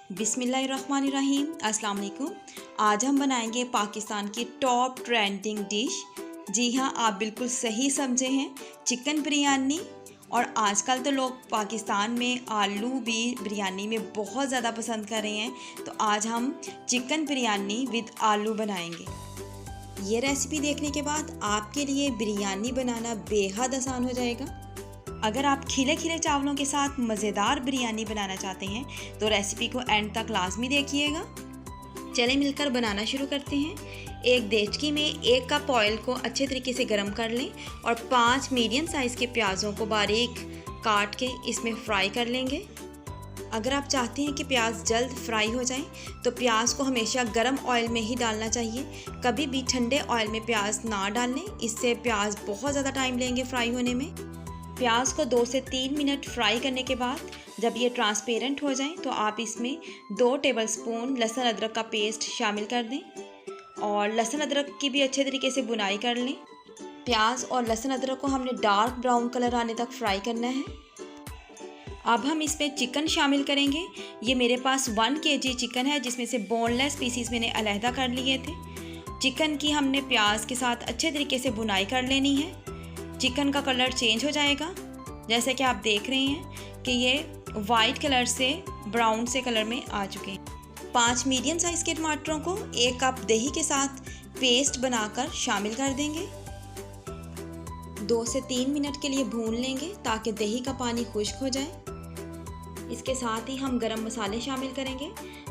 बिस्मिल्लाहिर्रहमानिर्रहीम। अस्सलाम वालेकुम। आज हम बनाएंगे पाकिस्तान की टॉप ट्रेंडिंग डिश। जी हाँ, आप बिल्कुल सही समझे हैं, चिकन बिरयानी। और आजकल तो लोग पाकिस्तान में आलू भी बिरयानी में बहुत ज़्यादा पसंद कर रहे हैं, तो आज हम चिकन बिरयानी विद आलू बनाएंगे। ये रेसिपी देखने के बाद आपके लिए बिरयानी बनाना बेहद आसान हो जाएगा। अगर आप खिले खिले चावलों के साथ मज़ेदार बिरयानी बनाना चाहते हैं तो रेसिपी को एंड तक लाजमी देखिएगा। चलें मिलकर बनाना शुरू करते हैं। एक देचकी में 1 कप ऑयल को अच्छे तरीके से गर्म कर लें और 5 मीडियम साइज़ के प्याज़ों को बारीक काट के इसमें फ्राई कर लेंगे। अगर आप चाहते हैं कि प्याज जल्द फ्राई हो जाएं तो प्याज को हमेशा गर्म ऑयल में ही डालना चाहिए। कभी भी ठंडे ऑयल में प्याज ना डालें, इससे प्याज बहुत ज़्यादा टाइम लेंगे फ्राई होने में। प्याज को 2 से 3 मिनट फ्राई करने के बाद जब ये ट्रांसपेरेंट हो जाए तो आप इसमें 2 टेबलस्पून लहसुन अदरक का पेस्ट शामिल कर दें और लहसुन अदरक की भी अच्छे तरीके से बुनाई कर लें। प्याज और लहसुन अदरक को हमने डार्क ब्राउन कलर आने तक फ्राई करना है। अब हम इसमें चिकन शामिल करेंगे। ये मेरे पास 1 kg चिकन है, जिसमें से बोनलेस पीसीस मैंने अलहदा कर लिए थे। चिकन की हमने प्याज के साथ अच्छे तरीके से बुनाई कर लेनी है। चिकन का कलर चेंज हो जाएगा, जैसे कि आप देख रहे हैं कि ये वाइट कलर से ब्राउन से कलर में आ चुके हैं। 5 मीडियम साइज़ के टमाटरों को 1 कप दही के साथ पेस्ट बनाकर शामिल कर देंगे। 2 से 3 मिनट के लिए भून लेंगे ताकि दही का पानी खुश्क हो जाए। इसके साथ ही हम गरम मसाले शामिल करेंगे,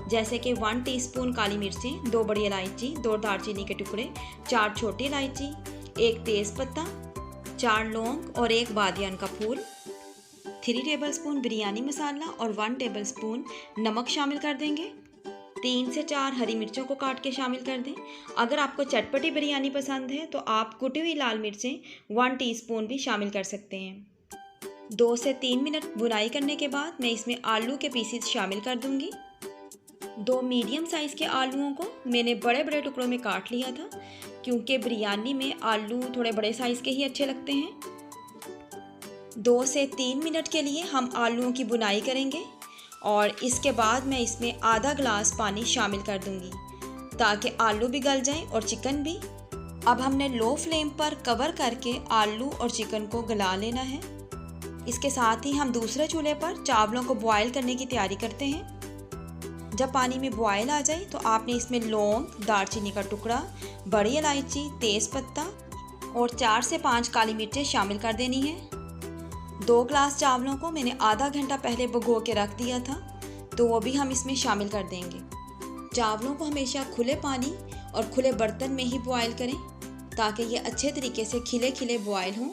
जैसे कि 1 टीस्पून काली मिर्चें, 2 बड़ी इलायची, 2 दालचीनी के टुकड़े, 4 छोटी इलायची, 1 तेज़पत्ता, 4 लौंग और 1 बादियान का फूल, 3 टेबलस्पून बिरयानी मसाला और 1 टेबलस्पून नमक शामिल कर देंगे। 3 से 4 हरी मिर्चों को काट के शामिल कर दें। अगर आपको चटपटी बिरयानी पसंद है तो आप कुटी हुई लाल मिर्चें 1 टीस्पून भी शामिल कर सकते हैं। 2 से 3 मिनट बुनाई करने के बाद मैं इसमें आलू के पीसेस शामिल कर दूंगी। 2 मीडियम साइज़ के आलूओं को मैंने बड़े बड़े टुकड़ों में काट लिया था, क्योंकि बिरयानी में आलू थोड़े बड़े साइज़ के ही अच्छे लगते हैं। 2 से 3 मिनट के लिए हम आलूओं की बुनाई करेंगे और इसके बाद मैं इसमें आधा ग्लास पानी शामिल कर दूंगी ताकि आलू भी गल जाएं और चिकन भी। अब हमने लो फ्लेम पर कवर करके आलू और चिकन को गला लेना है। इसके साथ ही हम दूसरे चूल्हे पर चावलों को बॉयल करने की तैयारी करते हैं। जब पानी में बॉयल आ जाए तो आपने इसमें लौंग, दालचीनी का टुकड़ा, बड़ी इलायची, तेज़पत्ता और 4 से 5 काली मिर्चें शामिल कर देनी है। 2 ग्लास चावलों को मैंने आधा घंटा पहले भिगो के रख दिया था, तो वो भी हम इसमें शामिल कर देंगे। चावलों को हमेशा खुले पानी और खुले बर्तन में ही बॉयल करें ताकि ये अच्छे तरीके से खिले खिले बॉयल हों।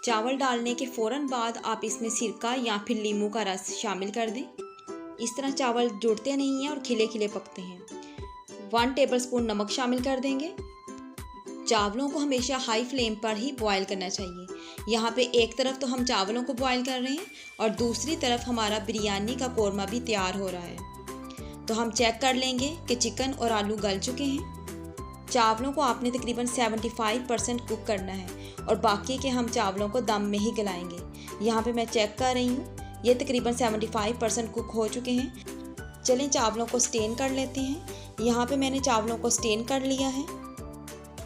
चावल डालने के फ़ौरन बाद आप इसमें सिरका या फिर नींबू का रस शामिल कर दें। इस तरह चावल जुड़ते नहीं हैं और खिले खिले पकते हैं। 1 टेबलस्पून नमक शामिल कर देंगे। चावलों को हमेशा हाई फ्लेम पर ही बॉयल करना चाहिए। यहाँ पे एक तरफ तो हम चावलों को बॉयल कर रहे हैं और दूसरी तरफ हमारा बिरयानी का कोरमा भी तैयार हो रहा है। तो हम चेक कर लेंगे कि चिकन और आलू गल चुके हैं। चावलों को आपने तकरीबन 75% कुक करना है और बाकी के हम चावलों को दम में ही गलाएंगे। यहाँ पे मैं चेक कर रही हूँ, ये तकरीबन 75% कुक हो चुके हैं। चलें चावलों को स्टेन कर लेते हैं। यहाँ पे मैंने चावलों को स्टेन कर लिया है।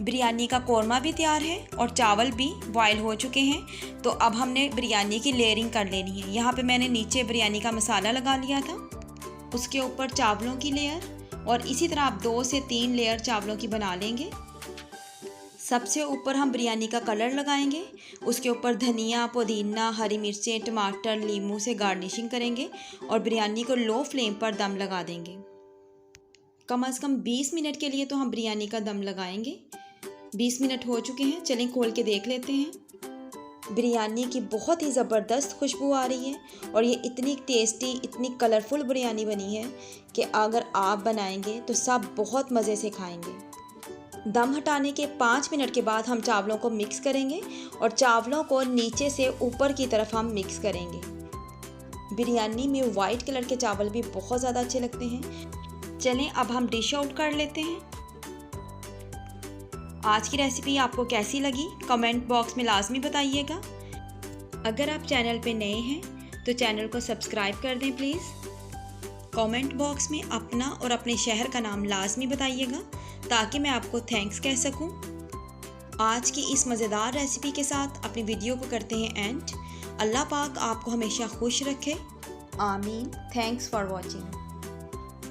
बिरयानी का कोरमा भी तैयार है और चावल भी बॉयल हो चुके हैं। तो अब हमने बिरयानी की लेयरिंग कर लेनी है। यहाँ पे मैंने नीचे बिरयानी का मसाला लगा लिया था, उसके ऊपर चावलों की लेयर, और इसी तरह आप 2 से 3 लेयर चावलों की बना लेंगे। सबसे ऊपर हम बिरयानी का कलर लगाएंगे, उसके ऊपर धनिया, पुदीना, हरी मिर्चें, टमाटर, नींबू से गार्निशिंग करेंगे और बिरयानी को लो फ्लेम पर दम लगा देंगे। कम से कम 20 मिनट के लिए तो हम बिरयानी का दम लगाएंगे। 20 मिनट हो चुके हैं, चलें खोल के देख लेते हैं। बिरयानी की बहुत ही ज़बरदस्त खुशबू आ रही है और ये इतनी टेस्टी, इतनी कलरफुल बिरयानी बनी है कि अगर आप बनाएंगे तो सब बहुत मज़े से खाएंगे। दम हटाने के 5 मिनट के बाद हम चावलों को मिक्स करेंगे और चावलों को नीचे से ऊपर की तरफ हम मिक्स करेंगे। बिरयानी में वाइट कलर के चावल भी बहुत ज़्यादा अच्छे लगते हैं। चलें अब हम डिश आउट कर लेते हैं। आज की रेसिपी आपको कैसी लगी कमेंट बॉक्स में लाजमी बताइएगा। अगर आप चैनल पे नए हैं तो चैनल को सब्सक्राइब कर दें प्लीज़। कमेंट बॉक्स में अपना और अपने शहर का नाम लाजमी बताइएगा ताकि मैं आपको थैंक्स कह सकूं। आज की इस मज़ेदार रेसिपी के साथ अपनी वीडियो को करते हैं एंड। अल्लाह पाक आपको हमेशा खुश रखे। आमीन। Thanks for watching.